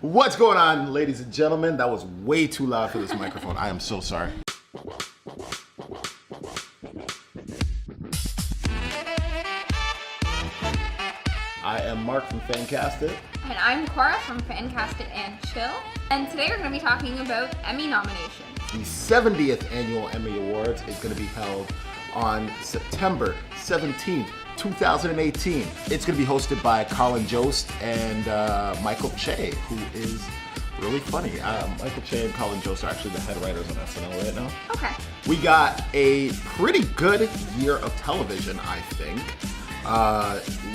What's going on, ladies and gentlemen? That was way too loud for this microphone. I am so sorry. I am Marc from FanCastit. And I'm Cora from FanCastit and Chill. And today we're going to be talking about Emmy nominations. The 70th annual Emmy Awards is going to be held on September 17th, 2018. It's going to be hosted by Colin Jost and Michael Che, who is really funny. Michael Che and Colin Jost are actually the head writers on SNL right now. Okay. We got a pretty good year of television, I think.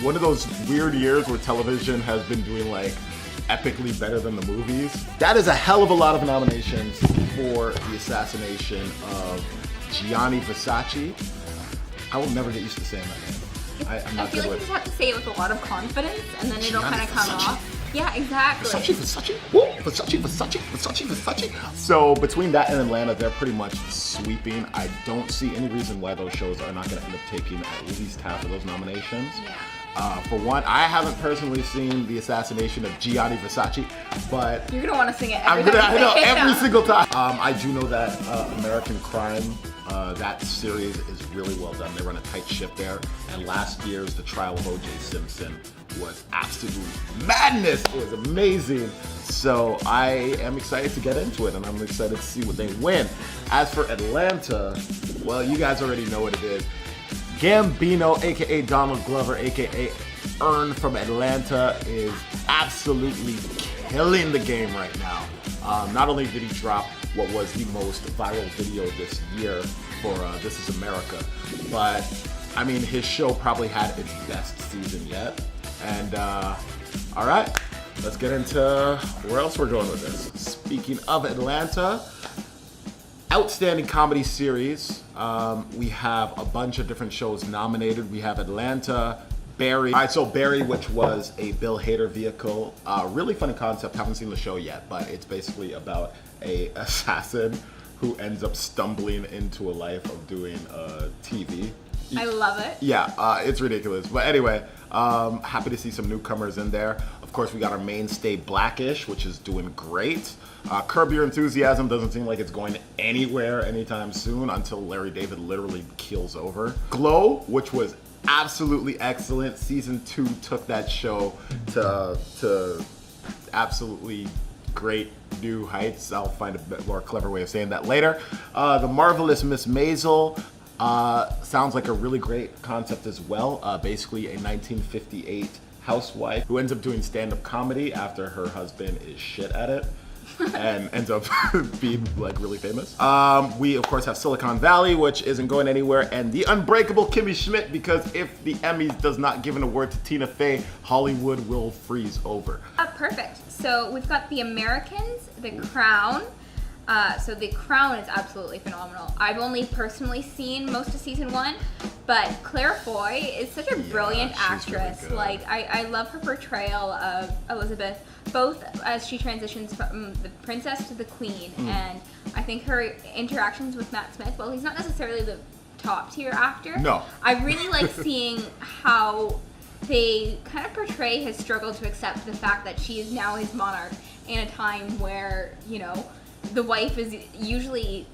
One of those weird years where television has been doing like epically better than the movies. That is a hell of a lot of nominations for the assassination of Gianni Versace. I will never get used to saying that name. I'm not I feel like you just have to say it with a lot of confidence and then it'll kind of come off. Yeah, exactly. Versace. Woo! Versace. So between that and Atlanta, they're pretty much sweeping. I don't see any reason why those shows are not going to end up taking at least half of those nominations. Yeah. For one, I haven't personally seen The Assassination of Gianni Versace, but you're gonna want to sing it every single time. I do know that American Crime, that series is really well done. They run a tight ship there, and last year's The Trial of O.J. Simpson was absolute madness. It was amazing. So I am excited to get into it, and I'm excited to see what they win. As for Atlanta, well, you guys already know what it is. Gambino, aka Donald Glover, aka Earn from Atlanta, is absolutely killing the game right now. Not only did he drop what was the most viral video this year for This Is America, but I mean, his show probably had its best season yet. And all right, let's get into where else we're going with this. Speaking of Atlanta, outstanding comedy series. We have a bunch of different shows nominated. We have Atlanta, Barry. All right, so Barry, which was a Bill Hader vehicle. Really funny concept. Haven't seen the show yet, but it's basically about a assassin who ends up stumbling into a life of doing TV. I love it. Yeah, it's ridiculous. But anyway, happy to see some newcomers in there. Of course, we got our mainstay Blackish, which is doing great. Curb Your Enthusiasm doesn't seem like it's going anywhere anytime soon until Larry David literally keels over. Glow, which was absolutely excellent. Season 2 took that show to absolutely great new heights. I'll find a bit more clever way of saying that later. The Marvelous Miss Maisel sounds like a really great concept as well. Basically a 1958 housewife who ends up doing stand-up comedy after her husband is shit at it and ends up being like really famous. We of course have Silicon Valley, which isn't going anywhere, and The Unbreakable Kimmy Schmidt, because if the Emmys does not give an award to Tina Fey, Hollywood will freeze over. Perfect. So we've got The Americans, The Crown. So The Crown is absolutely phenomenal. I've only personally seen most of season 1, but Claire Foy is such a brilliant actress. Really, like I love her portrayal of Elizabeth, both as she transitions from the princess to the queen, and I think her interactions with Matt Smith, well, he's not necessarily the top tier actor. No. I really like seeing how they kind of portray his struggle to accept the fact that she is now his monarch in a time where, you know, the wife is usually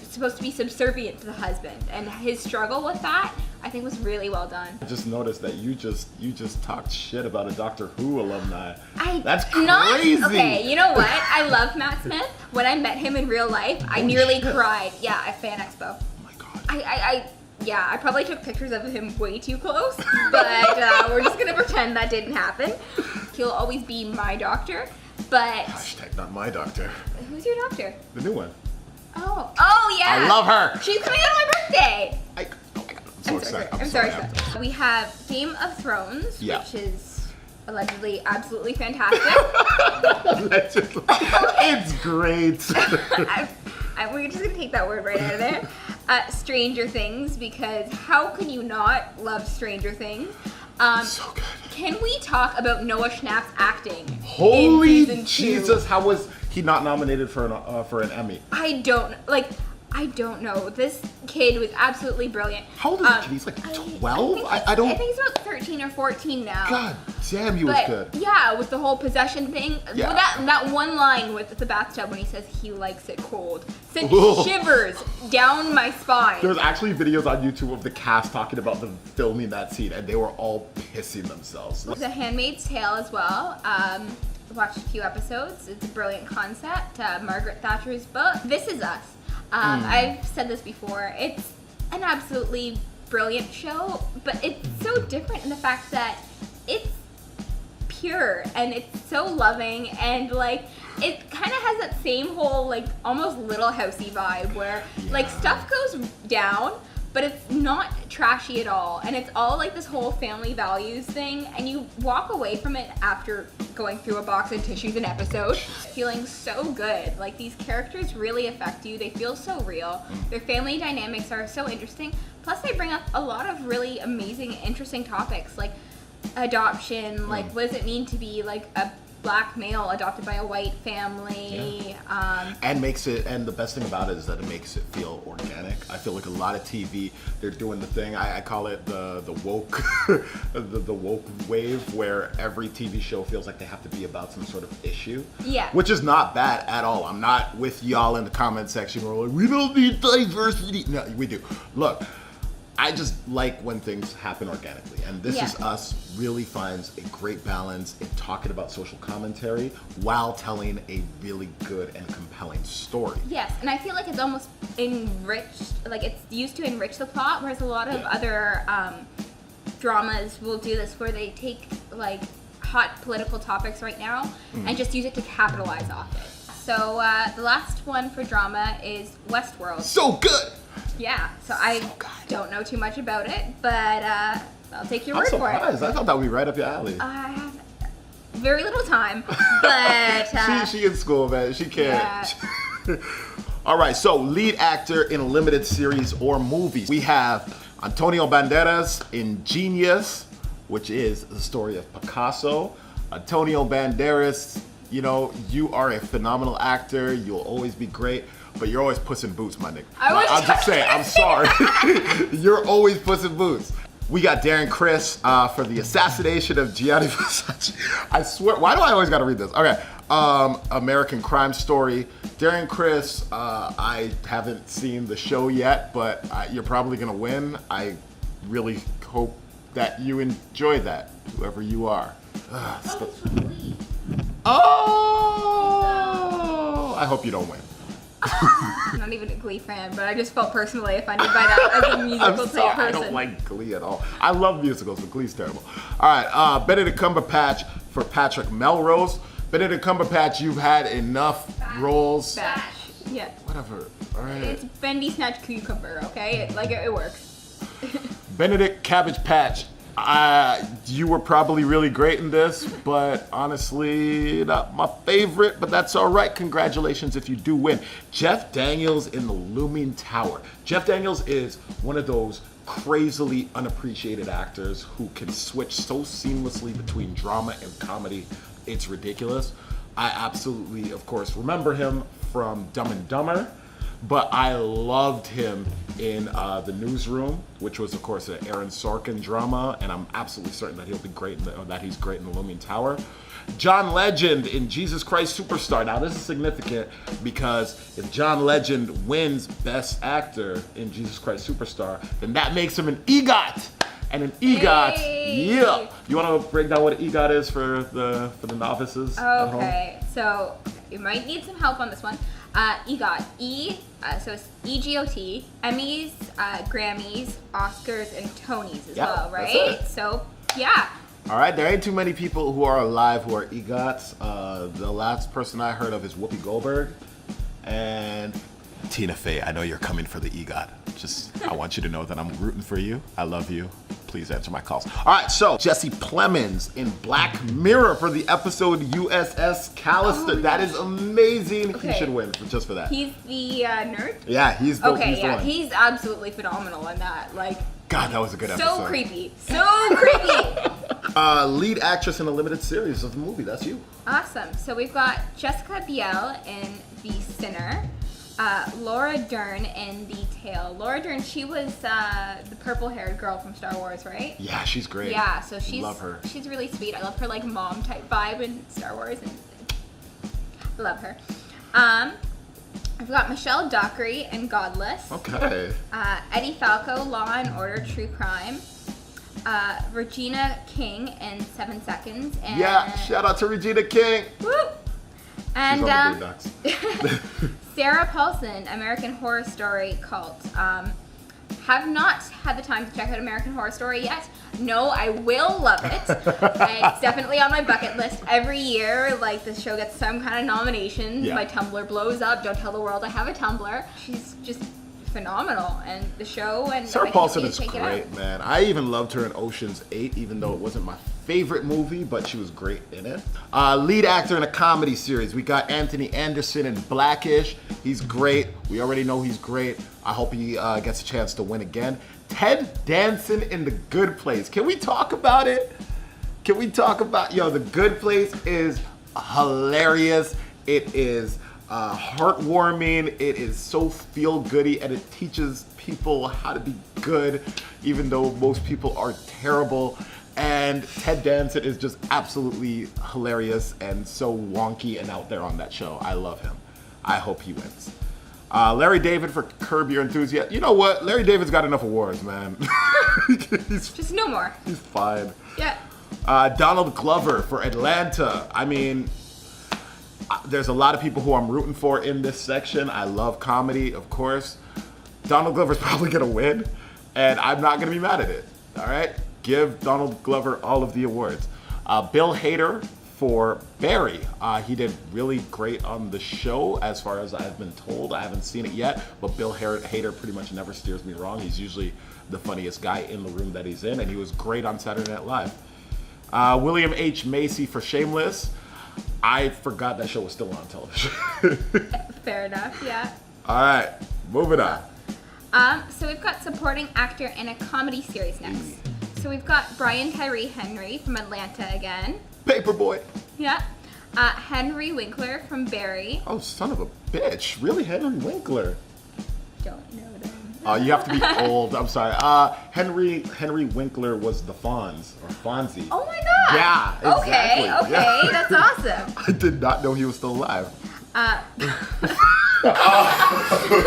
supposed to be subservient to the husband, and his struggle with that, I think, was really well done. I just noticed that you just talked shit about a Doctor Who alumni. That's not crazy. Okay, you know what? I love Matt Smith. When I met him in real life, I nearly cried. Yeah, at Fan Expo. Oh my god. Yeah, I probably took pictures of him way too close, but we're just gonna pretend that didn't happen. He'll always be my doctor, but... Hashtag not my doctor. Who's your doctor? The new one. Oh yeah! I love her! She's coming out on my birthday! Oh my god, I'm so excited. I'm sorry. We have Game of Thrones, yeah, which is allegedly absolutely fantastic. Allegedly. It's great. We're just gonna take that word right out of there. Stranger Things, because how can you not love Stranger Things? So good. Can we talk about Noah Schnapp's acting? Holy Jesus! How was he not nominated for an Emmy? I don't like. I don't know. This kid was absolutely brilliant. How old is the kid? He's like 12? I don't... I think he's about 13 or 14 now. God damn, he was good. Yeah, with the whole possession thing. Yeah. Well, that one line with the bathtub when he says he likes it cold sent shivers down my spine. There's actually videos on YouTube of the cast talking about them filming that scene, and they were all pissing themselves. The Handmaid's Tale as well. Watched a few episodes. It's a brilliant concept. Margaret Thatcher's book. This Is Us. I've said this before. It's an absolutely brilliant show, but it's so different in the fact that it's pure and it's so loving, and like it kind of has that same whole like almost Little Housey vibe where like stuff goes down, but it's not trashy at all, and it's all like this whole family values thing, and you walk away from it after going through a box of tissues an episode feeling so good. Like these characters really affect you. They feel so real. Their family dynamics are so interesting. Plus they bring up a lot of really amazing, interesting topics like adoption, like what does it mean to be like a black male adopted by a white family, and the best thing about it is that it makes it feel organic. I feel like a lot of TV, they're doing the thing, I call it the woke the woke wave, where every TV show feels like they have to be about some sort of issue, which is not bad at all. I'm not with y'all in the comment section where we're like, we don't need diversity. No, we do. Look, I just like when things happen organically, and This Is Us really finds a great balance in talking about social commentary while telling a really good and compelling story. Yes, and I feel like it's almost enriched, like it's used to enrich the plot, whereas a lot of other dramas will do this where they take like hot political topics right now and just use it to capitalize off it. So the last one for drama is Westworld. So good! Yeah, so I don't know too much about it, but I'll take your word for it. I'm surprised. I thought that would be right up your alley. I have very little time, but... she in school, man. She can't. Yeah. All right, so lead actor in a limited series or movie. We have Antonio Banderas in Genius, which is the story of Picasso. Antonio Banderas, you know, you are a phenomenal actor. You'll always be great. But you're always Puss in Boots, my nigga. I'm just saying, I'm sorry. You're always Puss in Boots. We got Darren Criss for the assassination of Gianni Versace. I swear, why do I always gotta read this? Okay, American Crime Story. Darren Criss, I haven't seen the show yet, but you're probably gonna win. I really hope that you enjoy that, whoever you are. Oh! I hope you don't win. I'm not even a Glee fan, but I just felt personally offended by that as a musical type person. I don't like Glee at all. I love musicals, but Glee's terrible. All right, Benedict Cumberbatch for Patrick Melrose. Benedict Cumberbatch, you've had enough roles. Bash. Yeah. Whatever. All right. It's Bendy Snatch Cucumber, okay? It works. Benedict Cabbage Patch. You were probably really great in this, but honestly, not my favorite, but that's all right. Congratulations if you do win. Jeff Daniels in The Looming Tower. Jeff Daniels is one of those crazily unappreciated actors who can switch so seamlessly between drama and comedy. It's ridiculous. I absolutely, of course, remember him from Dumb and Dumber, but I loved him in The Newsroom, which was, of course, an Aaron Sorkin drama, and I'm absolutely certain that he'll be great that he's great in The Looming Tower. John Legend in Jesus Christ Superstar. Now, this is significant because if John Legend wins Best Actor in Jesus Christ Superstar, then that makes him an EGOT. And an EGOT, yeah. You want to break down what an EGOT is for the novices at home? Okay, so you might need some help on this one. EGOT, so it's EGOT, Emmys, Grammys, Oscars, and Tonys as well, right? So, yeah. All right, there ain't too many people who are alive who are EGOTs. The last person I heard of is Whoopi Goldberg. And Tina Fey, I know you're coming for the EGOT. I want you to know that I'm rooting for you. I love you. Please answer my calls. All right, so Jesse Plemons in Black Mirror for the episode USS Callister. That is amazing. Okay. He should win just for that. He's the nerd? Yeah, he's the one. He's absolutely phenomenal in that. Like, God, that was a good episode. So creepy. So creepy. Lead actress in a limited series of the movie. That's you. Awesome. So we've got Jessica Biel in The Sinner. Laura Dern in The Tale. Laura Dern, she was the purple-haired girl from Star Wars, right? Yeah, she's great. Yeah, so love her. She's really sweet. I love her like mom type vibe in Star Wars, and love her. I've got Michelle Dockery in Godless. Okay. Eddie Falco, Law and Order True Crime. Regina King in 7 Seconds. And Yeah, shout out to Regina King. Woo! And She's on the Boondocks. Sarah Paulson, American Horror Story Cult. Have not had the time to check out American Horror Story yet. No, I will love it. It's definitely on my bucket list. Every year, like, the show gets some kind of nominations. Yeah. My Tumblr blows up. Don't tell the world I have a Tumblr. She's just phenomenal, and the show and Sarah I Paulson think is you should check it great, out. man. I even loved her in Ocean's 8, even though it wasn't my favorite movie, but she was great in it. Lead actor in a comedy series, we got Anthony Anderson in Blackish. He's great. We already know he's great. I hope he gets a chance to win again. Ted Danson in The Good Place. Can we talk about it? Can we talk about, The Good Place is hilarious. It is heartwarming. It is so feel-goody, and it teaches people how to be good, even though most people are terrible. And Ted Danson is just absolutely hilarious and so wonky and out there on that show. I love him. I hope he wins. Larry David for Curb Your Enthusiasm. You know what? Larry David's got enough awards, man. Just no more. He's fine. Yeah. Donald Glover for Atlanta. I mean, there's a lot of people who I'm rooting for in this section. I love comedy, of course. Donald Glover's probably gonna win, and I'm not gonna be mad at it. All right? Give Donald Glover all of the awards. Bill Hader for Barry. He did really great on the show, as far as I've been told. I haven't seen it yet, but Bill Hader pretty much never steers me wrong. He's usually the funniest guy in the room that he's in, and he was great on Saturday Night Live. William H. Macy for Shameless. I forgot that show was still on television. Fair enough, yeah. All right, moving on. So we've got supporting actor in a comedy series next. So we've got Brian Tyree Henry from Atlanta again. Paperboy. Yeah. Henry Winkler from Barry. Oh, son of a bitch. Really, Henry Winkler? Don't know them. You have to be old. I'm sorry. Henry Winkler was the Fonz, or Fonzie. Oh my god. Yeah, exactly. Okay, Yeah. that's awesome. I did not know he was still alive.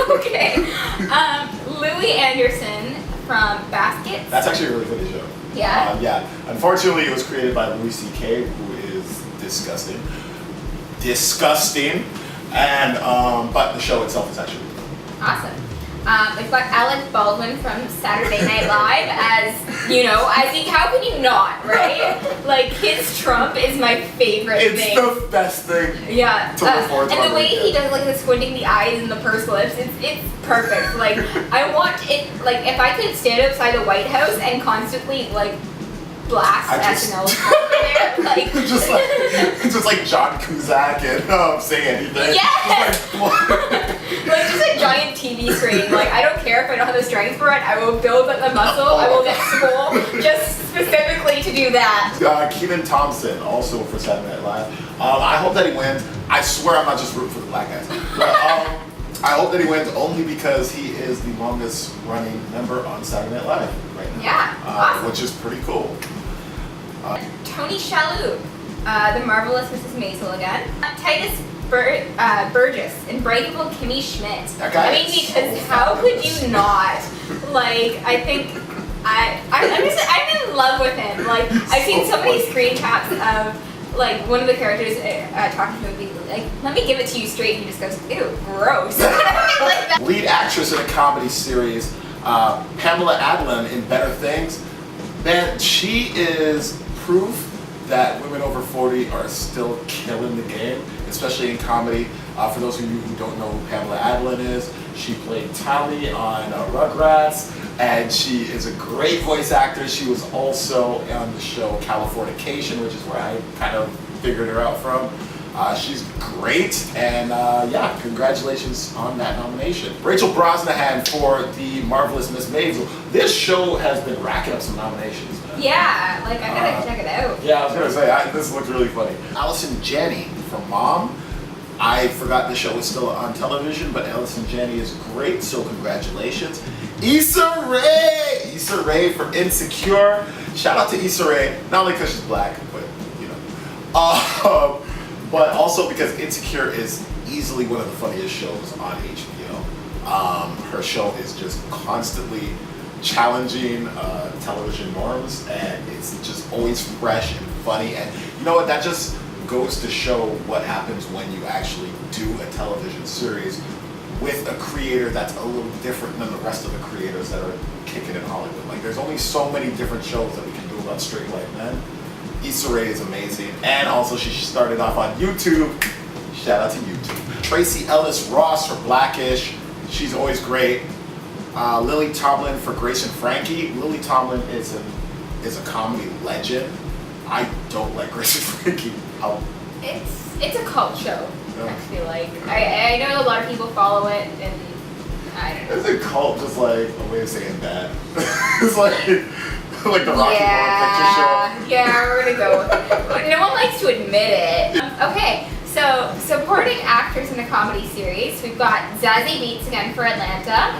Okay. Louis Anderson from Baskets. That's actually a really funny show. Yeah? Yeah. Unfortunately, it was created by Louis C.K., who is disgusting. Disgusting. And, but the show itself is actually really funny. Awesome. We've got Alec Baldwin from Saturday Night Live how can you not, right? Like, his Trump is my favorite thing. It's the best thing. Yeah. To look forward to and on the way weekend. he does, like, the squinting the eyes and the pursed lips, it's perfect. Like, I want it, like, if I could stand outside the White House and constantly, like, blast SNL there, like... just like John Cusack and say anything. Yes! Like, just a giant TV screen. Like, I don't care if I don't have the strength for it. I will build the muscle. I will get swole just specifically to do that. Kenan Thompson, also for Saturday Night Live. I hope that he wins. I swear I'm not just rooting for the black guys. But I hope that he wins only because he is the longest running member on Saturday Night Live right now. Yeah, awesome. Which is pretty cool. Tony Shalhoub, the marvelous Mrs. Maisel again. Titus Burgess in Breakable Kimmy Schmidt. That guy I mean, is because so how could fabulous. you not? Like, I think I'm in love with him. Like, I've seen so many screen caps of like one of the characters talking to him, like, let me give it to you straight, and he just goes, ew, gross. Like that. Lead actress in a comedy series, Pamela Adlon in Better Things. Man, she is proof that women over 40 are still killing the game, especially in comedy. For those of you who don't know who Pamela Adlon is, she played Tommy on Rugrats, and she is a great voice actor. She was also on the show Californication, which is where I kind of figured her out from. She's great, and yeah, congratulations on that nomination. Rachel Brosnahan for The Marvelous Miss Maisel. This show has been racking up some nominations, man. Yeah, like, I gotta check it out. Yeah, I was gonna say, this looks really funny. Allison Janney from Mom. I forgot the show was still on television, but Ellison Janney is great, so congratulations. Issa Rae! Issa Rae for Insecure. Shout out to Issa Rae, not only because she's black, but you know. But also because Insecure is easily one of the funniest shows on HBO. Her show is just constantly challenging television norms, and it's just always fresh and funny. And you know what? That just goes to show what happens when you actually do a television series with a creator that's a little different than the rest of the creators that are kicking in Hollywood. Like, there's only so many different shows that we can do about straight white men. Issa Rae is amazing, and also she started off on YouTube. Shout out to YouTube. Tracy Ellis Ross for Blackish. She's always great. Lily Tomlin for Grace and Frankie. Lily Tomlin is a comedy legend. I don't like Grace and Frankie. It's a cult show. Yeah. I feel like I know a lot of people follow it, and I don't know. Is a cult just like a way of saying bad? It's like the Rocky Horror Picture Show. Yeah, we're gonna go with it. No one likes to admit it. Okay, so supporting actors in a comedy series, we've got Zazie Beetz again for Atlanta.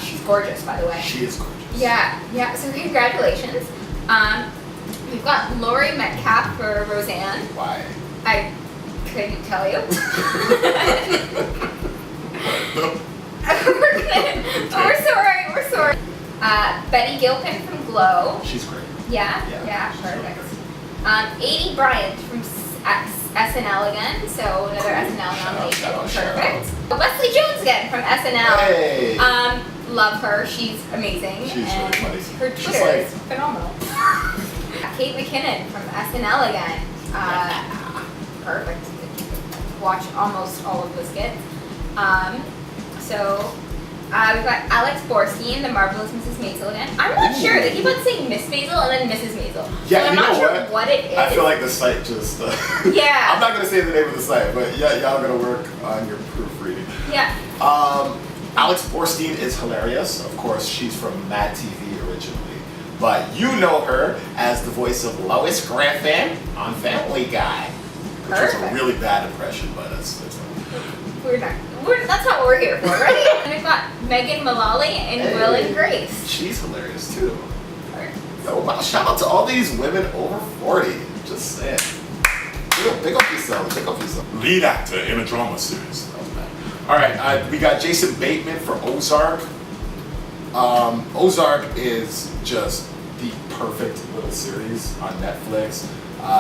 She's gorgeous, by the way. She is gorgeous. Yeah. So congratulations. We've got Laurie Metcalf for Roseanne. Why? I couldn't tell you. We're sorry. Betty Gilpin from Glow. She's great. Yeah, perfect. Adie Bryant from SNL again, so another SNL nomination. Perfect. Leslie Jones again from SNL. Hey. Love her. She's amazing. She's really funny. Her Twitter is phenomenal. Kate McKinnon from SNL again. Perfect. Watch almost all of the skits. We've got Alex Borstein, the Marvelous Mrs. Maisel again. I'm not sure. They keep on saying Miss Maisel and then Mrs. Maisel. Yeah, so I'm not sure what it is. I feel like the site just... yeah. I'm not going to say the name of the site, but yeah, y'all going to work on your proofreading. Yeah. Alex Borstein is hilarious. Of course, she's from Mad TV originally. But you know her as the voice of Lois Griffin on Family Guy. Which is a really bad impression, but it's that's not what we're here for, right? And we've got Megan Mullally and Will and Grace. She's hilarious too. Yo, wow, shout out to all these women over 40. Just saying. Big up yourself. Lead actor in a drama series. That was bad. Alright, we got Jason Bateman for Ozark. Ozark is just the perfect little series on Netflix.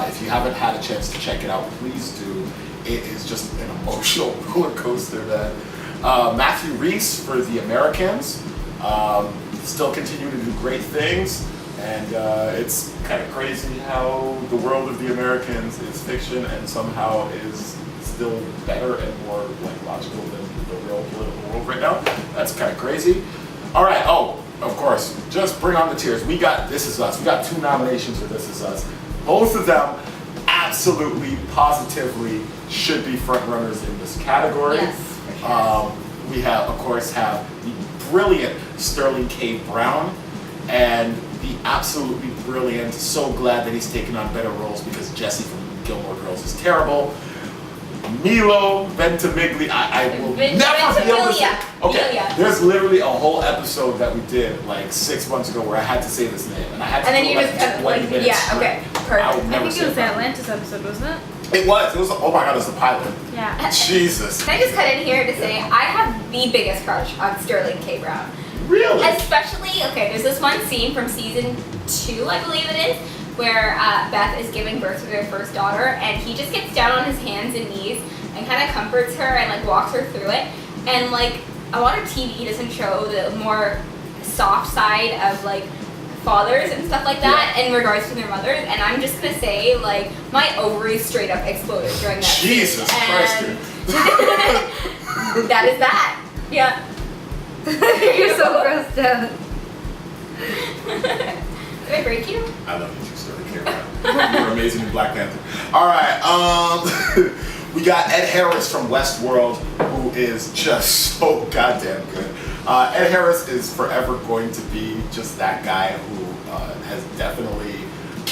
If you haven't had a chance to check it out, please do. It is just an emotional roller coaster, man. Matthew Rhys for The Americans. Still continuing to do great things. And it's kind of crazy how the world of The Americans is fiction and somehow is still better and more logical than the real political world right now. That's kind of crazy. All right. Oh, of course. Just bring on the tears. We got This Is Us. We got 2 nominations for This Is Us. Both of them absolutely, positively should be front runners in this category. Yes, for sure. We have the brilliant Sterling K. Brown and the absolutely brilliant, so glad that he's taken on better roles because Jesse from Gilmore Girls is terrible, Milo Ventimiglia. I will never be able to say. Okay, there's literally a whole episode that we did like 6 months ago where I had to say this name, and I had to. And then do you like just kept 20 minutes. Yeah, okay, perfect. I think it was the Atlantis episode, wasn't it? It was. Oh my god, it was the pilot. Yeah. Jesus. Can I just cut in here to say I have the biggest crush on Sterling K. Brown. Really? Especially, okay, there's this one scene from season 2, I believe it is, where Beth is giving birth to their first daughter, and he just gets down on his hands and knees and kind of comforts her and like walks her through it. And like a lot of TV doesn't show the more soft side of like fathers and stuff like that in regards to their mothers. And I'm just gonna say like my ovaries straight up exploded during that. Jesus Christ. That is that. Yeah. You're so grossed out. Did I break you? I love you too, Sterling K. Brown. You're amazing in Black Panther. All right, we got Ed Harris from Westworld, who is just so goddamn good. Ed Harris is forever going to be just that guy who has definitely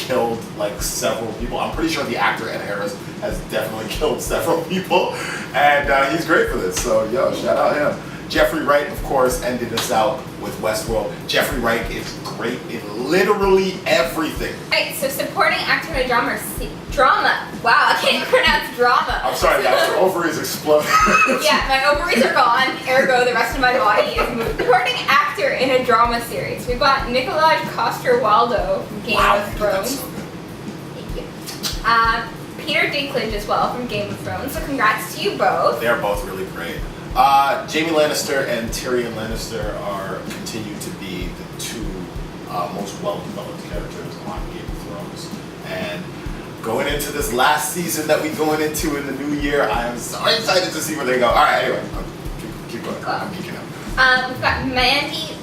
killed like several people. I'm pretty sure the actor Ed Harris has definitely killed several people, and he's great for this. So yo, shout out him. Jeffrey Wright, of course, ended us out with Westworld. Jeffrey Wright is great in literally everything. Alright, so supporting actor in a drama. Wow, I can't even pronounce drama. I'm sorry, guys, your ovaries exploded. Yeah, my ovaries are gone, ergo the rest of my body is moved. Supporting actor in a drama series. We've got Nikolaj Coster-Waldau from Game of Thrones. Thank you. Peter Dinklage as well from Game of Thrones, so congrats to you both. They're both really great. Jaime Lannister and Tyrion Lannister continue to be the two most well-developed characters on Game of Thrones. And going into this last season that we're going into in the new year, I am so excited to see where they go. All right, anyway, keep going. I'm geeking out. We've got Mandy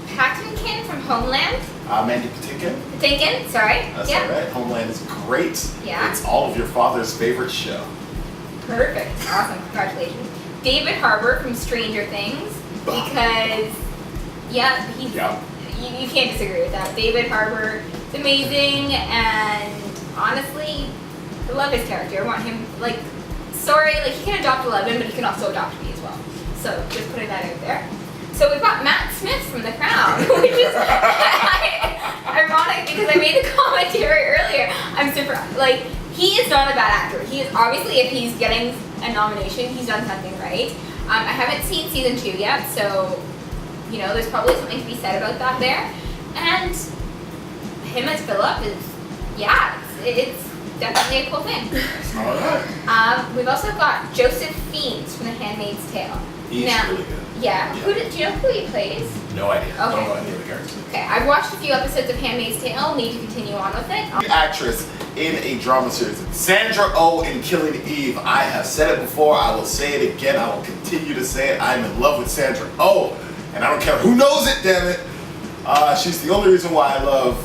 Patinkin from Homeland. Mandy Patinkin. Sorry. That's all right. Homeland is great. Yeah. It's all of your father's favorite show. Perfect. Awesome. Congratulations. David Harbour from Stranger Things, because you can't disagree with that. David Harbour is amazing, and honestly, I love his character. I want him, he can adopt 11, but he can also adopt me as well. So just putting that out there. So we've got Matt Smith from The Crown, which is ironic because I made the commentary earlier. I'm super, he is not a bad actor. He is, obviously, if he's getting a nomination, he's done something right. I haven't seen season 2 yet, so, there's probably something to be said about that there. And him as Philip is, it's definitely a cool thing. All right. We've also got Joseph Fiennes from The Handmaid's Tale. He's really good. Yeah. Do you know who he plays? No idea. Okay. I don't know any of the characters. Okay, I've watched a few episodes of Handmaid's Tale. Need to continue on with it. The actress in a drama series, Sandra Oh in Killing Eve. I have said it before. I will say it again. I will continue to say it. I'm in love with Sandra Oh, and I don't care who knows it. Damn it. She's the only reason why I love.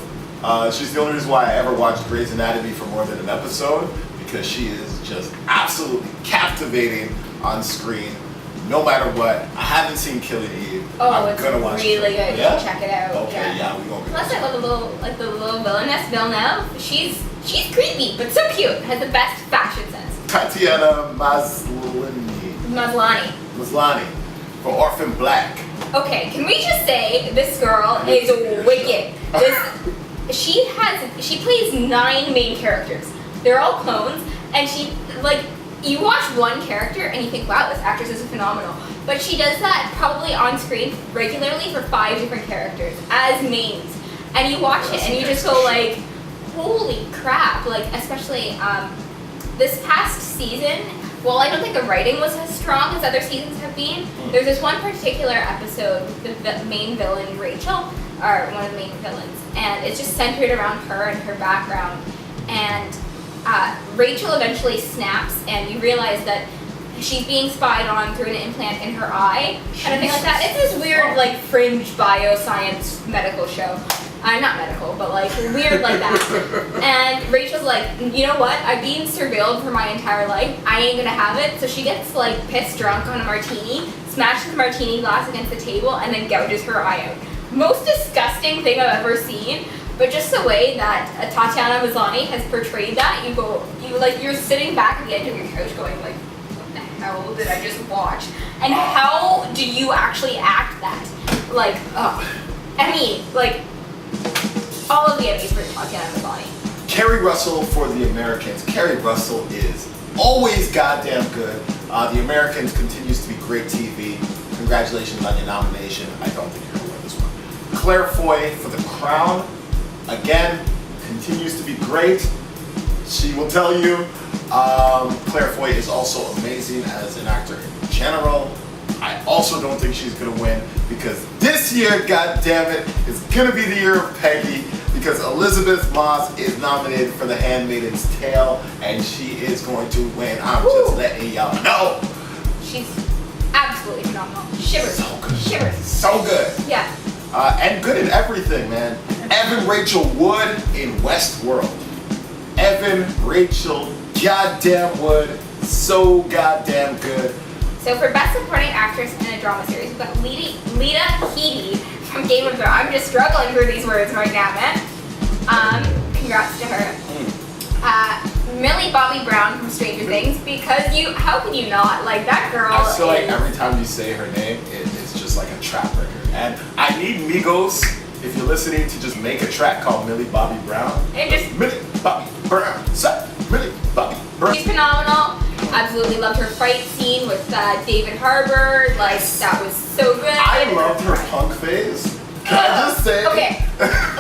She's the only reason why I ever watched Grey's Anatomy for more than an episode, because she is just absolutely captivating on screen. No matter what, I haven't seen Killing Eve. Oh, I'm it's gonna watch really it. good. Yeah? You should check it out. Okay, yeah, we gonna. Plus, I love the little villainess, Villeneuve. She's creepy, but so cute. Has the best fashion sense. Tatiana Maslany for Orphan Black. Okay, can we just say this girl is wicked? She plays 9 main characters. They're all clones, and you watch one character and you think, wow, this actress is phenomenal. But she does that probably on screen regularly for 5 different characters as mains. And you watch it and you just go holy crap. Especially this past season, while I don't think the writing was as strong as other seasons have been, there's this one particular episode with the main villain, Rachel, or one of the main villains. And it's just centered around her and her background. And Rachel eventually snaps, and you realize that she's being spied on through an implant in her eye, kind of thing like that. It's this weird, fringe bioscience medical show. Not medical, but weird like that. And Rachel's like, you know what? I've been surveilled for my entire life. I ain't gonna have it. So she gets pissed drunk on a martini, smashes the martini glass against the table, and then gouges her eye out. Most disgusting thing I've ever seen. But just the way that Tatiana Maslany has portrayed that, you're sitting back at the edge of your couch going what the hell did I just watch? And how do you actually act that? All of the Emmys for Tatiana Maslany. Kerry Russell for The Americans. Kerry Russell is always goddamn good. The Americans continues to be great TV. Congratulations on your nomination. I don't think you're gonna win this one. Claire Foy for The Crown. Again, continues to be great. She will tell you. Claire Foy is also amazing as an actor in general. I also don't think she's gonna win, because this year, goddammit, is gonna be the year of Peggy, because Elizabeth Moss is nominated for The Handmaid's Tale, and she is going to win. I'm just letting y'all know. She's absolutely phenomenal. Shivers. So good. Shivers. So good. Yeah. And good in everything, man. Evan Rachel Wood in Westworld. Evan Rachel goddamn Wood. So goddamn good. So for Best Supporting Actress in a Drama Series, we've got Lita Headey from Game of Thrones. I'm just struggling through these words right now, man. congrats to her. Millie Bobby Brown from Stranger Things, because how can you not? Like, that girl I feel like every time you say her name, it's just like a trap record. And I need Migos, if you're listening, to just make a track called Millie Bobby Brown. And just Millie Bobby Brown, Millie Bobby Brown. She's phenomenal. Absolutely loved her fight scene with David Harbour. Like, that was so good. I loved her punk phase. Can I just say? Okay.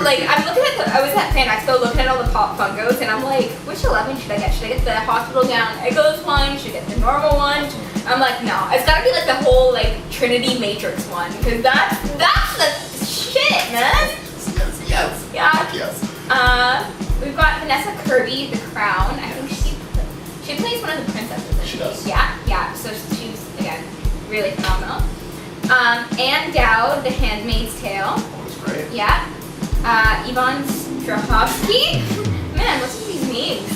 Like, I was at Fan Expo looking at all the pop Funkos, and I'm like, which 11 should I get? Should I get the Hospital Gown Echoes one? Should I get the normal one? I'm like, no. It's gotta be like the whole, like, Trinity Matrix one, because that's the shit, man. Yes. Yeah. Yes. We've got Vanessa Kirby, The Crown. I think she plays one of the princesses. She does. Yeah. So she's, again, really phenomenal. Anne Dowd, The Handmaid's Tale. Always great. Yeah. Yvonne Strahovski. Man, what's with these names?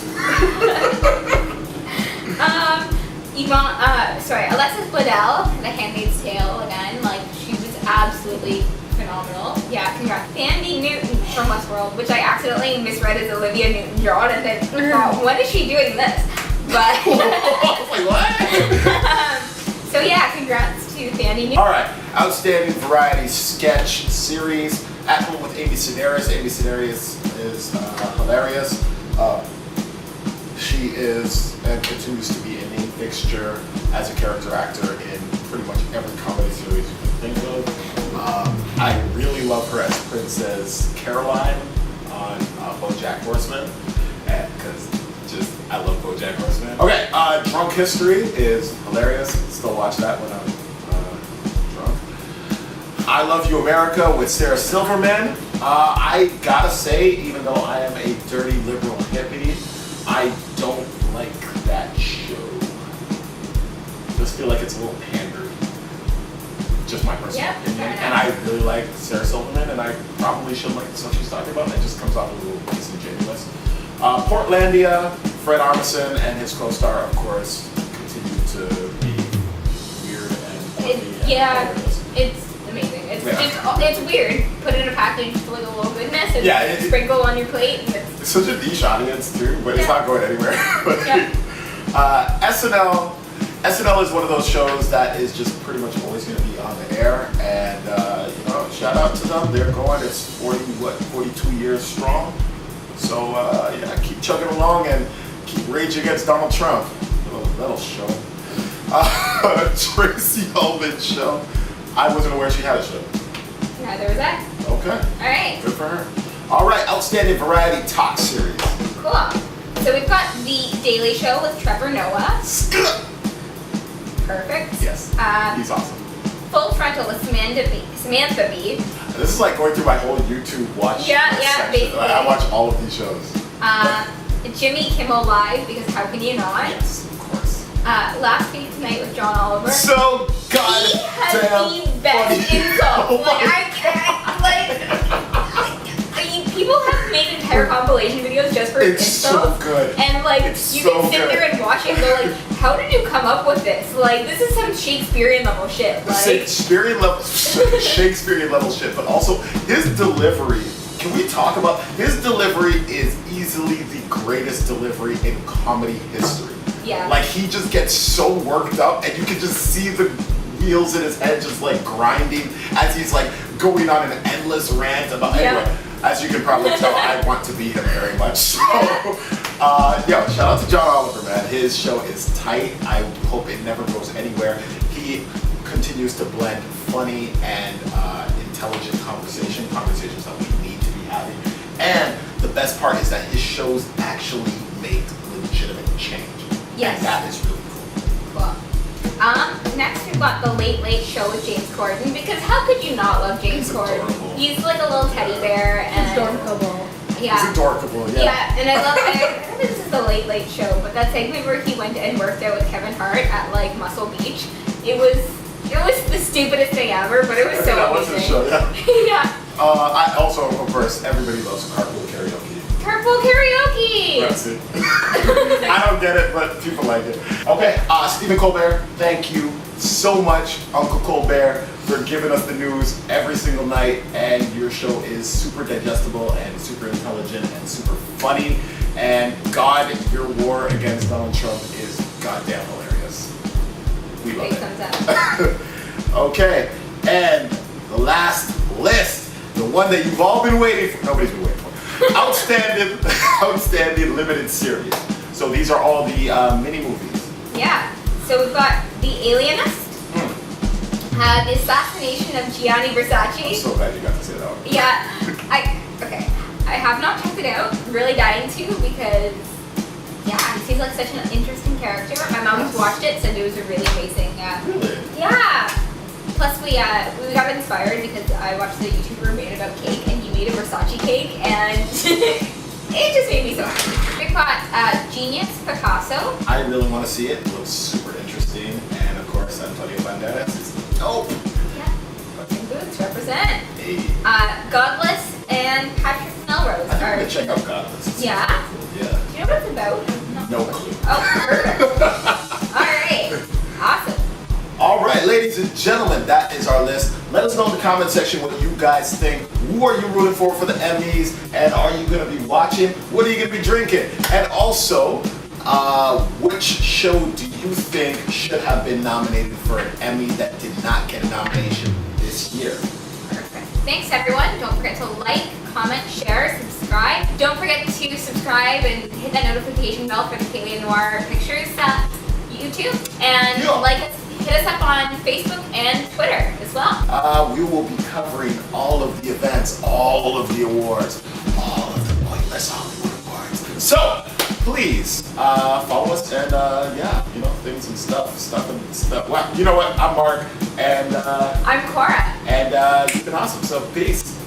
Alexis Bledel, The Handmaid's Tale. Again, like, she was absolutely phenomenal. Yeah, congrats. Thandie Newton from Westworld, which I accidentally misread as Olivia Newton-John, and then thought, when is she doing this? But Wait, what? so yeah, congrats to Thandie Newton. All right, outstanding variety sketch series. At Home with Amy Sedaris. Amy Sedaris is hilarious. She is and continues to be a name fixture as a character actor in pretty much every comedy series you can think of. I really love her as Princess Caroline on BoJack Horseman, because I love BoJack Horseman. Okay, Drunk History is hilarious. Still watch that when I'm drunk. I Love You America with Sarah Silverman. I gotta say, even though I am a dirty liberal hippie, I don't like that show. Just feel like it's a little pandery. Just my personal opinion. And I really like Sarah Silverman, and I probably should like the stuff she's talking about. It just comes off a little disingenuous. Portlandia, Fred Armisen and his co-star, of course, continue to be weird and funny. It's amazing. It's weird. Put it in a package for like a little goodness and sprinkle on your plate. And it's such a niche audience too, but it's not going anywhere. SNL is one of those shows that is just pretty much always going to be on the air, and shout out to them. They're going. It's 42 years strong. So keep chugging along and keep raging against Donald Trump. That'll show. Tracy Ullman show. I wasn't aware she had a show. Neither was I. Okay. All right. Good for her. All right, outstanding variety talk series. Cool. So we've got The Daily Show with Trevor Noah. Perfect. Yes. He's awesome. Full Frontal with Samantha Bee. This is like going through my whole YouTube watch section. Basically. I watch all of these shows. Jimmy Kimmel Live, because how can you not? Yes, of course. Last Week Tonight with John Oliver. So goddamn He has the best insult. People have made entire compilation videos just for It's insults. so good. And you can sit there and watch it and go like, how did you come up with this? Like, this is some Shakespearean level shit. Shakespearean level shit, but also his delivery. Can we talk about his delivery? Is easily the greatest delivery in comedy history. Yeah. Like, he just gets so worked up, and you can just see the wheels in his head just like grinding as he's like going on an endless rant about. Anyway, as you can probably tell, I want to be him very much. So, shout out to John Oliver, man. His show is tight. I hope it never goes anywhere. He continues to blend funny and intelligent conversations that we need to be having. And the best part is that his shows actually make legitimate change. Yes. And that is really cool. Next we've got The Late Late Show with James Corden, because how could you not love James Corden? Adorable. He's like a little teddy bear, and He's adorable. Yeah. He's adorable, yeah. And I love it. This is The Late Late Show, but that segment where he went and worked out with Kevin Hart at like Muscle Beach, it was the stupidest thing ever, but it was so that amazing. was the show, yeah. Yeah. I also, of course, everybody loves carpool karaoke. Carpool karaoke! That's it. I don't get it, but people like it. Okay, Stephen Colbert, thank you so much, Uncle Colbert, for giving us the news every single night. And your show is super digestible and super intelligent and super funny. And God, your war against Donald Trump is goddamn hilarious. We love Big it. thumbs up. Okay, and the last list, the one that you've all been waiting for. Nobody's been waiting for. Outstanding limited series. So these are all the mini movies. Yeah. So we've got The Alienist, The Assassination of Gianni I'm Versace. so glad you got to say that one. Yeah. I have not checked it out. Really dying to because he seems like such an interesting character. My mom's watched it, said it was a really amazing. Really? Yeah. Plus we got inspired because I watched the YouTuber made about cake and he made a Versace cake and it just made me so happy. We've got Genius Picasso. I really want to see it. It looks super interesting. And of course, Antonio Banderas is dope. Yeah. Fucking boots represent. Hey. Godless and Patrick Melrose. I think I'm gonna check out Godless. It's Yeah? super cool. Yeah. Do you know what it's about? No clue. Oh, perfect. Alright. Awesome. All right, ladies and gentlemen, that is our list. Let us know in the comment section what you guys think. Who are you rooting for the Emmys? And are you going to be watching? What are you going to be drinking? And also, which show do you think should have been nominated for an Emmy that did not get a nomination this year? Perfect. Thanks, everyone. Don't forget to like, comment, share, subscribe. Don't forget to subscribe and hit that notification bell for the Qualia Noir Pictures YouTube. And hit us up on Facebook and Twitter as well. We will be covering all of the events, all of the awards, all of the pointless Hollywood awards. So please follow us and things and stuff. Well, you know what? I'm Mark and I'm Cora. and you've been awesome. So peace.